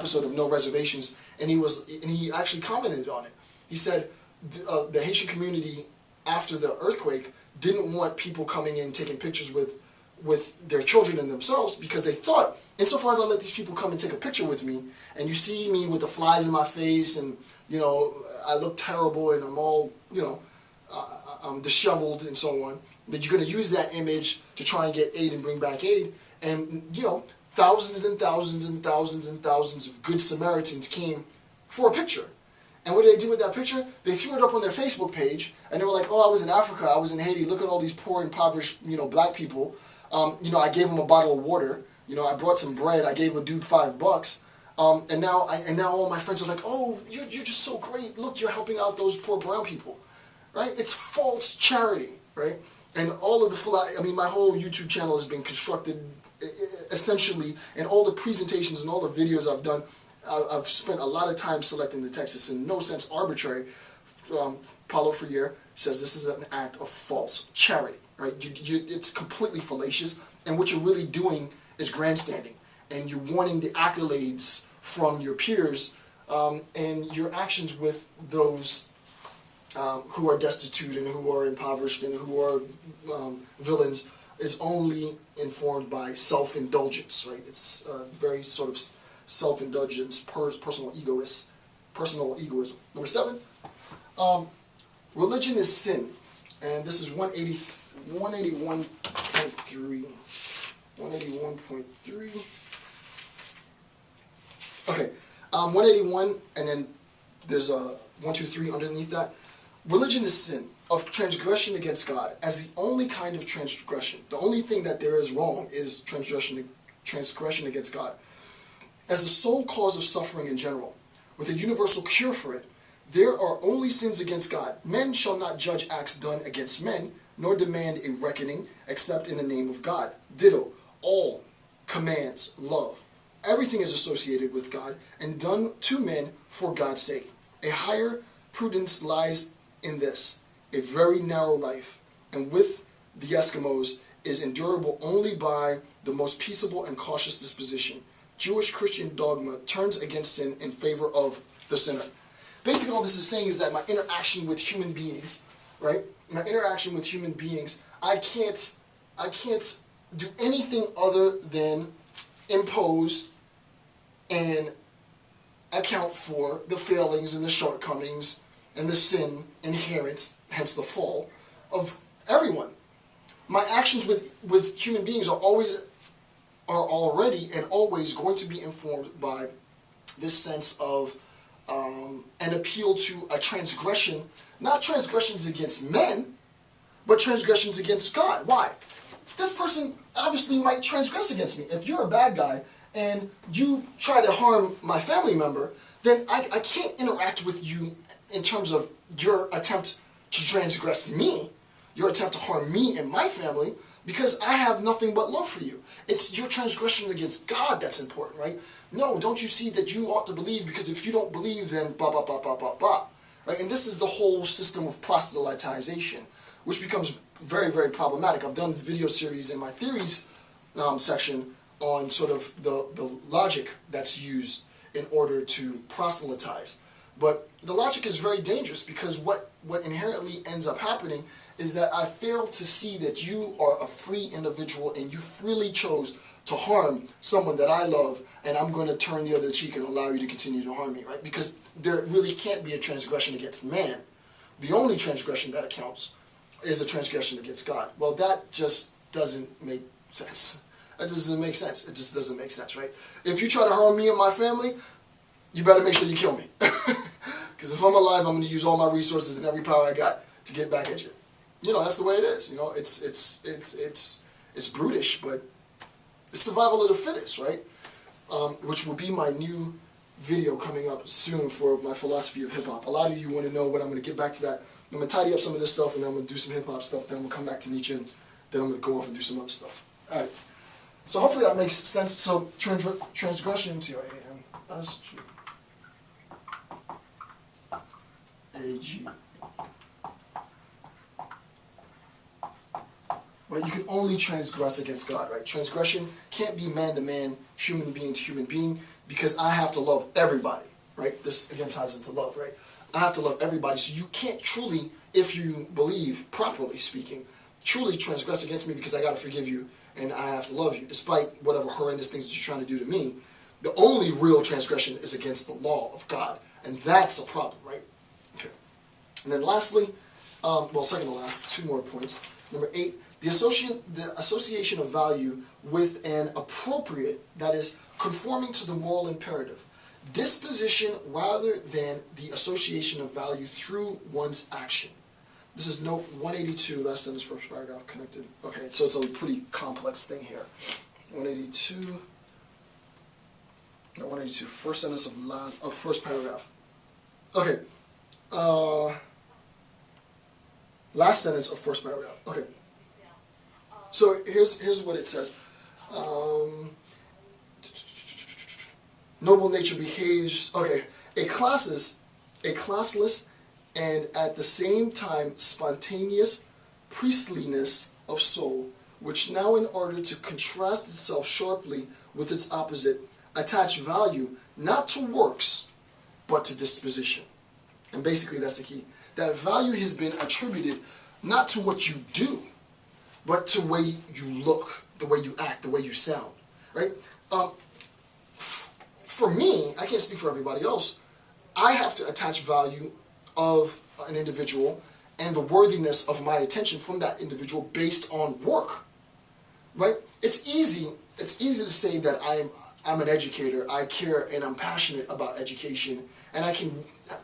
episode of No Reservations, and he actually commented on it. He said the Haitian community after the earthquake didn't want people coming in taking pictures with their children and themselves, because they thought, insofar as I let these people come and take a picture with me, and you see me with the flies in my face, and you know I look terrible, and I'm all I'm disheveled and so on, that you're going to use that image to try and get aid and bring back aid, and thousands and thousands and thousands and thousands of good Samaritans came for a picture. And what did they do with that picture? They threw it up on their Facebook page, and they were like, "Oh, I was in Africa, I was in Haiti. Look at all these poor, impoverished, black people. I gave them a bottle of water. I brought some bread. I gave a dude $5. And now all my friends are like, oh, you're just so great. Look, you're helping out those poor brown people, right? It's false charity, right? And all of my whole YouTube channel has been constructed essentially, and all the presentations and all the videos I've done, I've spent a lot of time selecting the text. It's in no sense arbitrary. Paulo Freire says this is an act of false charity, right? It's completely fallacious, and what you're really doing is grandstanding, and you're wanting the accolades from your peers, and your actions with those who are destitute and who are impoverished and who are villains is only informed by self-indulgence, right? It's very sort of self-indulgence, personal egoism. Number 7, religion is sin, and this is 181.3. 181.3. Okay, 181, and then there's a 1, 2, 3 underneath that. Religion is sin of transgression against God, as the only kind of transgression. The only thing that there is wrong is transgression against God. As the sole cause of suffering in general, with a universal cure for it, there are only sins against God. Men shall not judge acts done against men, nor demand a reckoning, except in the name of God. Ditto, all commands love. Everything is associated with God and done to men for God's sake. A higher prudence lies in this, a very narrow life, and with the Eskimos is endurable only by the most peaceable and cautious disposition. Jewish Christian dogma turns against sin in favor of the sinner. Basically, all this is saying is that my interaction with human beings, right? My interaction with human beings, I can't do anything other than impose and account for the failings and the shortcomings and the sin inherent, hence the fall, of everyone. My actions with human beings are already and always going to be informed by this sense of an appeal to a transgression, not transgressions against men, but transgressions against God. Why? This person obviously might transgress against me. If you're a bad guy and you try to harm my family member, then I can't interact with you in terms of your attempt to transgress me, your attempt to harm me and my family, because I have nothing but love for you. It's your transgression against God that's important, right? No, don't you see that you ought to believe, because if you don't believe, then blah, blah, blah, blah, blah, blah. Right? And this is the whole system of proselytization, which becomes very, very problematic. I've done video series in my theories section on sort of the logic that's used in order to proselytize. But the logic is very dangerous, because what inherently ends up happening is that I fail to see that you are a free individual and you freely chose to harm someone that I love, and I'm going to turn the other cheek and allow you to continue to harm me, right? Because there really can't be a transgression against man. The only transgression that accounts is a transgression against God. Well, that just doesn't make sense. That doesn't make sense. It just doesn't make sense, right? If you try to harm me and my family, you better make sure you kill me. Because if I'm alive, I'm going to use all my resources and every power I got to get back at you. That's the way it is. It's brutish, but it's survival of the fittest, right? Which will be my new video coming up soon for my philosophy of hip-hop. A lot of you want to know, but I'm going to get back to that. I'm going to tidy up some of this stuff, and then I'm going to do some hip-hop stuff, then I'm going to come back to Nietzsche, and then I'm going to go off and do some other stuff. Alright. So hopefully that makes sense. So transgression to A-N-S-G A-G. Right? You can only transgress against God, right? Transgression can't be man to man, human being to human being. because I have to love everybody, right? This again ties into love, right? I have to love everybody, so you can't truly, if you believe, properly speaking, truly transgress against me because I gotta forgive you and I have to love you, despite whatever horrendous things that you're trying to do to me. The only real transgression is against the law of God, and that's a problem, right? Okay. And then lastly, well, second to last, two more points. Number 8, the association of value with an appropriate, that is, conforming to the moral imperative, disposition rather than the association of value through one's action. This is note 182, last sentence, first paragraph, connected. Okay, so it's a pretty complex thing here. 182, no, 182, first sentence of first paragraph. Okay, last sentence of first paragraph. Okay, so here's what it says. Noble nature behaves, okay, a classless and at the same time spontaneous priestliness of soul, which now in order to contrast itself sharply with its opposite, attach value not to works, but to disposition. And basically that's the key. That value has been attributed not to what you do, but to the way you look, the way you act, the way you sound, right? For me, I can't speak for everybody else, I have to attach value of an individual and the worthiness of my attention from that individual based on work, right? It's easy to say that I'm an educator, I care and I'm passionate about education, and I can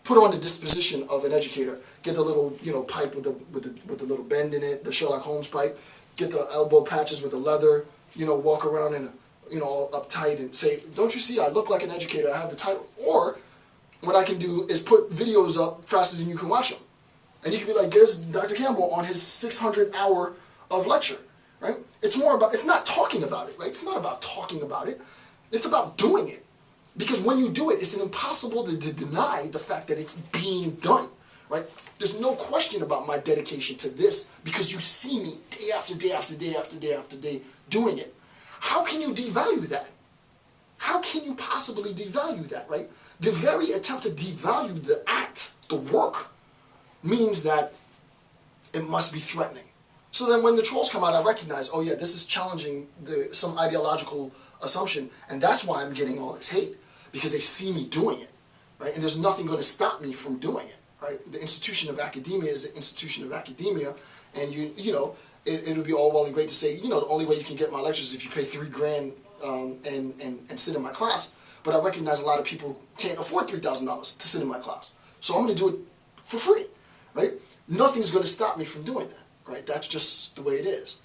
put on the disposition of an educator, get the little pipe with the little bend in it, the Sherlock Holmes pipe, get the elbow patches with the leather, walk around in all uptight and say, don't you see, I look like an educator, I have the title. Or what I can do is put videos up faster than you can watch them. And you can be like, there's Dr. Campbell on his 600 hour of lecture, right? It's not talking about it, right? It's not about talking about it. It's about doing it. Because when you do it, it's impossible to deny the fact that it's being done, right? There's no question about my dedication to this because you see me day after day after day after day after day doing it. How can you devalue that? How can you possibly devalue that, right? The very attempt to devalue the act, the work, means that it must be threatening. So then when the trolls come out, I recognize, oh yeah, this is challenging some ideological assumption, and that's why I'm getting all this hate, because they see me doing it, right? And there's nothing going to stop me from doing it, right? The institution of academia is the institution of academia, and it would be all well and great to say, the only way you can get my lectures is if you pay $3,000 and sit in my class. But I recognize a lot of people can't afford $3,000 to sit in my class. So I'm going to do it for free, right? Nothing's going to stop me from doing that, right? That's just the way it is.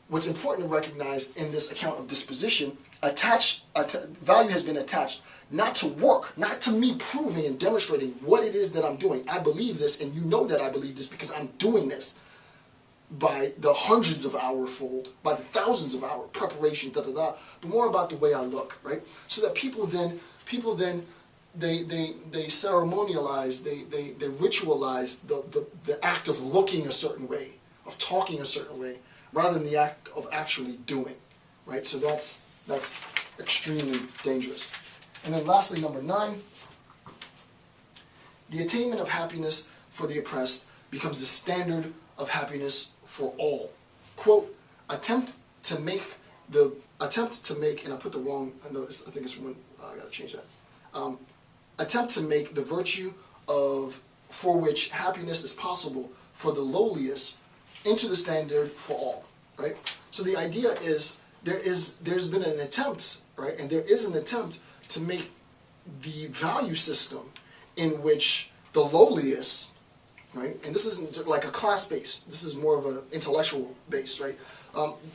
What's important to recognize in this account of disposition, value has been attached not to work, not to me proving and demonstrating what it is that I'm doing. I believe this, and you know that I believe this because I'm doing this by the hundreds of hour fold, by the thousands of hour preparation, but more about the way I look, right? So that people then they ceremonialize, they ritualize the act of looking a certain way, of talking a certain way, rather than the act of actually doing, right? So that's extremely dangerous. And then lastly, number 9, the attainment of happiness for the oppressed becomes the standard of happiness for all. Quote, attempt to make, and I put the wrong notice, I think it's one, I gotta change that. Attempt to make the virtue for which happiness is possible for the lowliest into the standard for all, right? So the idea is, there's been an attempt, right, and there is an attempt to make the value system in which the lowliest, right, and this isn't like a class base, this is more of an intellectual base, right,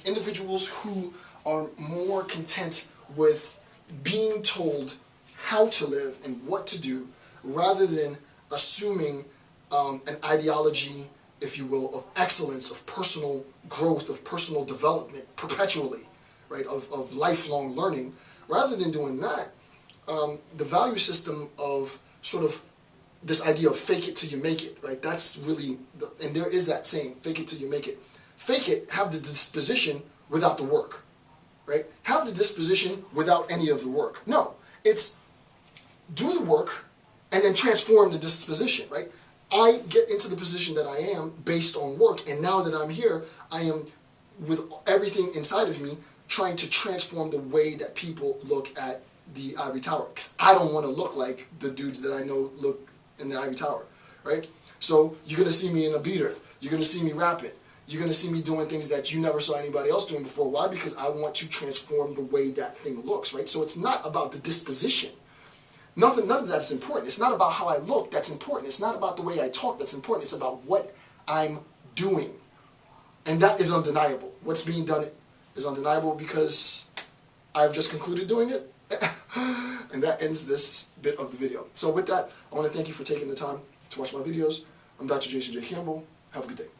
individuals who are more content with being told how to live and what to do, rather than assuming an ideology, if you will, of excellence, of personal growth, of personal development, perpetually, right, of lifelong learning. Rather than doing that, the value system of sort of this idea of fake it till you make it, right, that's really, and there is that saying, fake it till you make it. Fake it, have the disposition without the work, right? Have the disposition without any of the work. No, It's do the work and then transform the disposition, right? I get into the position that I am based on work, and now that I'm here, I am, with everything inside of me, trying to transform the way that people look at the ivory tower. 'Cause I don't want to look like the dudes that I know look in the ivory tower, right? So you're going to see me in a beater. You're going to see me rapping. You're going to see me doing things that you never saw anybody else doing before. Why? Because I want to transform the way that thing looks, right? So it's not about the disposition. None of that's important. It's not about how I look that's important. It's not about the way I talk that's important. It's about what I'm doing. And that is undeniable. What's being done is undeniable because I've just concluded doing it. And that ends this bit of the video. So with that, I want to thank you for taking the time to watch my videos. I'm Dr. Jason J. Campbell. Have a good day.